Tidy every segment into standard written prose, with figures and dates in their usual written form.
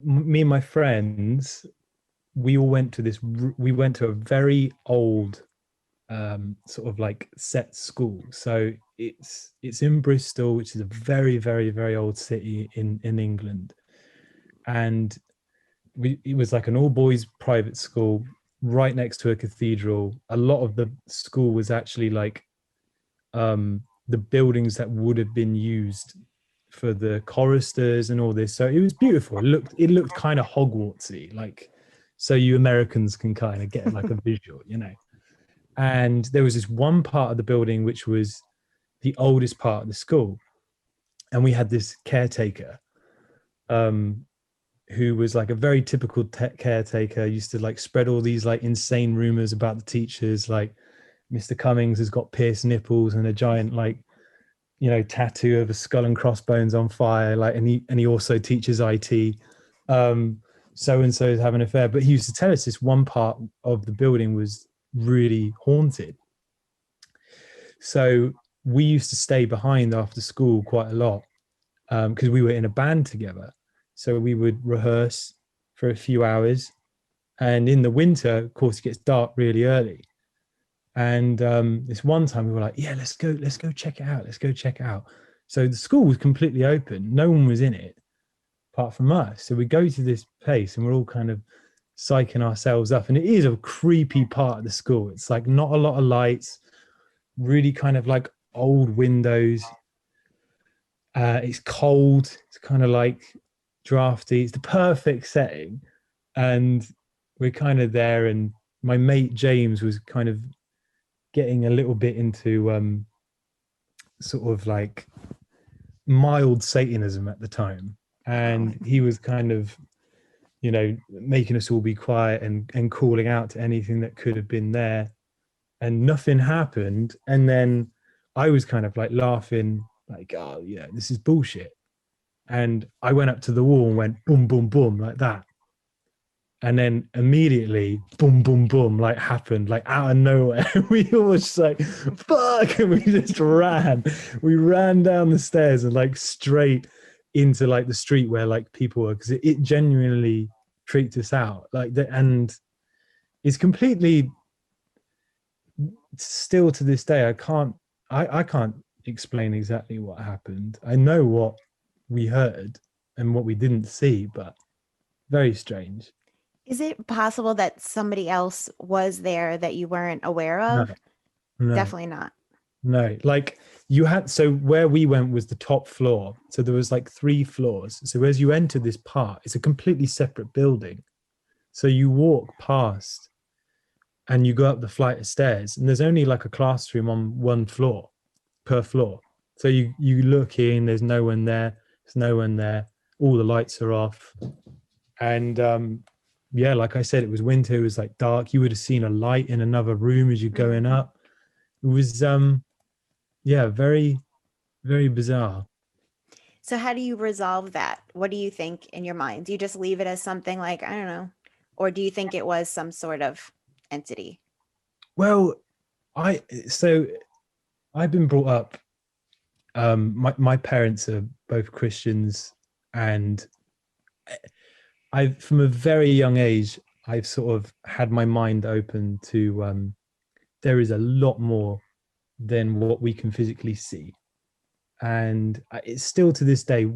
me and my friends, we went to a very old sort of like set school. So it's in Bristol, which is a very, very, very old city in England. And it was like an all boys private school right next to a cathedral. A lot of the school was actually like the buildings that would have been used for the choristers and all this. So it was beautiful. It looked kind of Hogwartsy, like, so you Americans can kind of get like a visual, you know. And there was this one part of the building which was the oldest part of the school, and we had this caretaker um, who was like a very typical caretaker. Used to like spread all these like insane rumors about the teachers, like Mr. Cummings has got pierced nipples and a giant like, you know, tattoo of a skull and crossbones on fire, like, and he also teaches IT. So and so is having an affair. But he used to tell us this one part of the building was really haunted. So we used to stay behind after school quite a lot, because we were in a band together. So we would rehearse for a few hours. And in the winter, of course, it gets dark really early. And this one time we were like, yeah, let's go check it out. Let's go check it out. So the school was completely open. No one was in it apart from us. So we go to this place and we're all kind of psyching ourselves up. And it is a creepy part of the school. It's like not a lot of lights, really kind of like old windows. It's cold. It's kind of like drafty. It's the perfect setting. And we're kind of there. And my mate James was kind of getting a little bit into sort of like mild Satanism at the time. And he was kind of, you know, making us all be quiet and calling out to anything that could have been there. And nothing happened. And then I was kind of like laughing, like, oh, yeah, this is bullshit. And I went up to the wall and went boom, boom, boom, like that. And then immediately, boom, boom, boom, like happened, like out of nowhere. We all was just like, fuck. And we just ran. We ran down the stairs and like straight into like the street where like people were, because it genuinely freaked us out. Like that, and it's completely, still to this day, I can't explain exactly what happened. I know what we heard and what we didn't see, but very strange. Is it possible that somebody else was there that you weren't aware No, of? no, Definitely not. no. Like you had, so where we went was the top floor. So there was like 3 floors. So as you enter this part, it's a completely separate building. So you walk past and you go up the flight of stairs, and there's only like a classroom on one floor per floor. So you look in, there's no one there. There's no one there. All the lights are off. And yeah, like I said, it was winter. It was like dark. You would have seen a light in another room as you're going up. It was yeah, very, very bizarre. So how do you resolve that? What do you think in your mind? Do you just leave it as something like, I don't know, or do you think it was some sort of entity? Well, I so I've been brought up. My parents are both Christians, and I, from a very young age, I've sort of had my mind open to there is a lot more than what we can physically see, and it's still to this day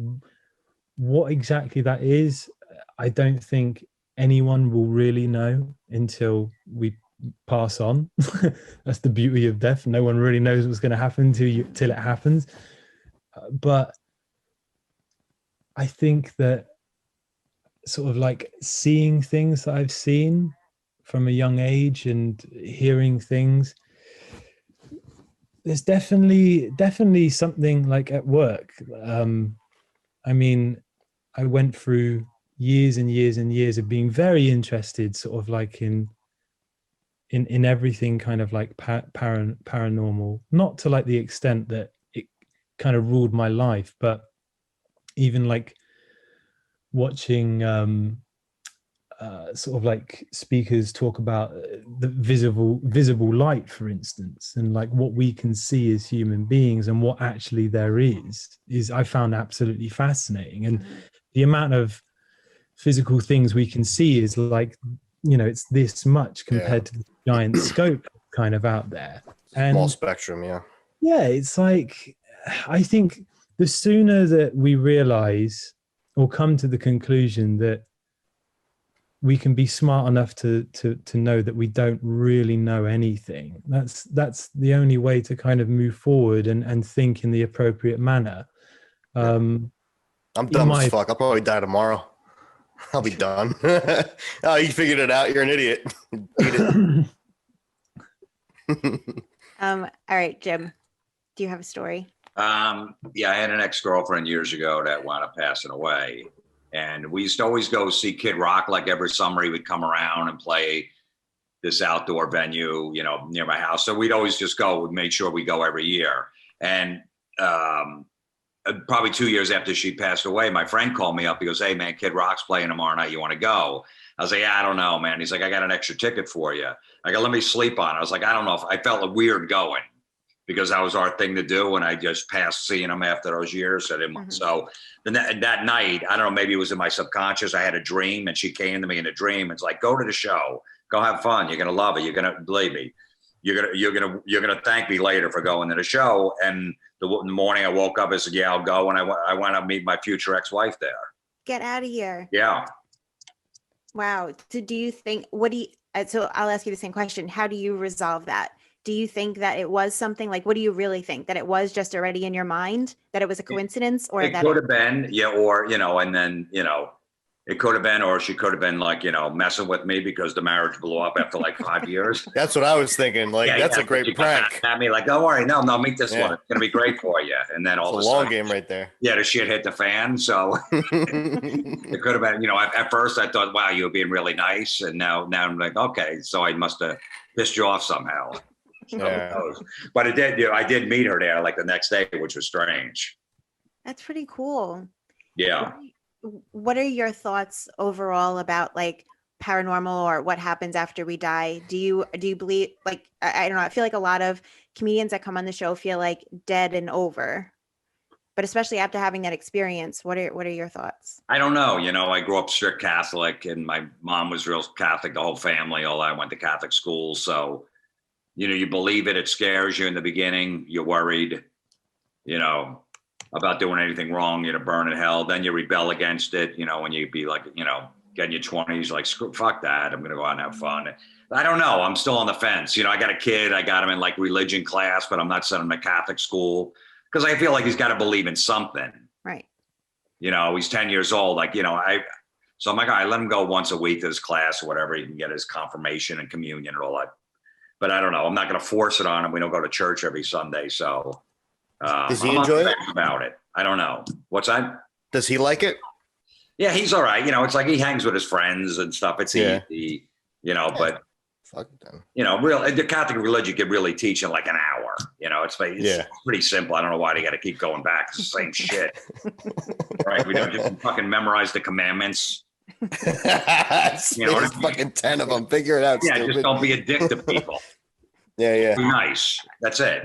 what exactly that is. I don't think anyone will really know until we pass on. That's the beauty of death. No one really knows what's going to happen to you till it happens. But I think that sort of like seeing things that I've seen from a young age and hearing things, there's definitely something like at work. I mean, I went through years and years and years of being very interested, sort of like in everything kind of like paranormal, not to like the extent that it kind of ruled my life, but even like watching sort of like speakers talk about the visible light, for instance, and like what we can see as human beings and what actually there is I found absolutely fascinating. And the amount of physical things we can see is like, it's this much compared to the giant scope kind of out there. And small spectrum, yeah, it's like, I think the sooner that we realize or come to the conclusion that we can be smart enough to know that we don't really know anything, that's the only way to kind of move forward and think in the appropriate manner. I'm dumb as fuck. I'll probably die tomorrow. I'll be done. Oh, you figured it out. You're an idiot. Eat it. All right, Jim, do you have a story? Yeah, I had an ex-girlfriend years ago that wound up passing away. And we used to always go see Kid Rock. Like every summer he would come around and play this outdoor venue, near my house. So we'd always just go. We'd make sure we go every year. And probably 2 years after she passed away, my friend called me up. He goes, "Hey, man, Kid Rock's playing tomorrow night. You want to go?" I was like, "Yeah, I don't know, man." He's like, "I got an extra ticket for you." I go, "Let me sleep on it." I was like, "I don't know." I felt weird going because that was our thing to do. And I just passed seeing him after those years. So that night, I don't know, maybe it was in my subconscious. I had a dream and she came to me in a dream. It's like, "Go to the show, go have fun. You're going to love it. You're going to believe me. You're going to thank me later for going to the show." And the morning I woke up, I said, "Yeah, I'll go." And I went to meet my future ex-wife there. Get out of here. Yeah. Wow. So do you think, so I'll ask you the same question. How do you resolve that? Do you think that it was something like, what do you really think? That it was just already in your mind, that it was a coincidence, or it that could have been, yeah, or, and then, it could have been, or she could have been like, messing with me because the marriage blew up after like 5 years. That's what I was thinking. Like, that's a great prank. At me like, "Don't worry, no, meet this one. It's going to be great for you." And then all of a sudden, long game right there. Yeah, the shit hit the fan. So it could have been, at first I thought, wow, you were being really nice. And now I'm like, okay, so I must have pissed you off somehow. Yeah. But it did, I did meet her there like the next day, which was strange. That's pretty cool. Yeah. What are your thoughts overall about like paranormal or what happens after we die? Do you believe, like, I don't know, I feel like a lot of comedians that come on the show feel like dead and over, but especially after having that experience, what are your thoughts? I don't know. I grew up strict Catholic and my mom was real Catholic, the whole family, although I went to Catholic school. So, you believe it, it scares you in the beginning, you're worried, about doing anything wrong, you're to burn in hell. Then you rebel against it, when you be like, get in your 20s, like, fuck that, I'm going to go out and have fun. I don't know. I'm still on the fence. I got a kid, I got him in like religion class, but I'm not sending him to Catholic school because I feel like he's got to believe in something. Right. He's 10 years old. Like, so I'm like, all right, let him go once a week to his class or whatever. He can get his confirmation and communion and all that. But I don't know. I'm not going to force it on him. We don't go to church every Sunday. So does he enjoy it? About it. I don't know. What's that? Does he like it? Yeah, he's all right. It's like he hangs with his friends and stuff. It's easy, but fuck them. The Catholic religion can really teach in like an hour. It's pretty simple. I don't know why they got to keep going back. It's the same shit. Right? We don't just fucking memorize the commandments. There's fucking 10 of them. Figure it out. Yeah, stupid. just don't be a dick to people. Yeah. Be nice. That's it.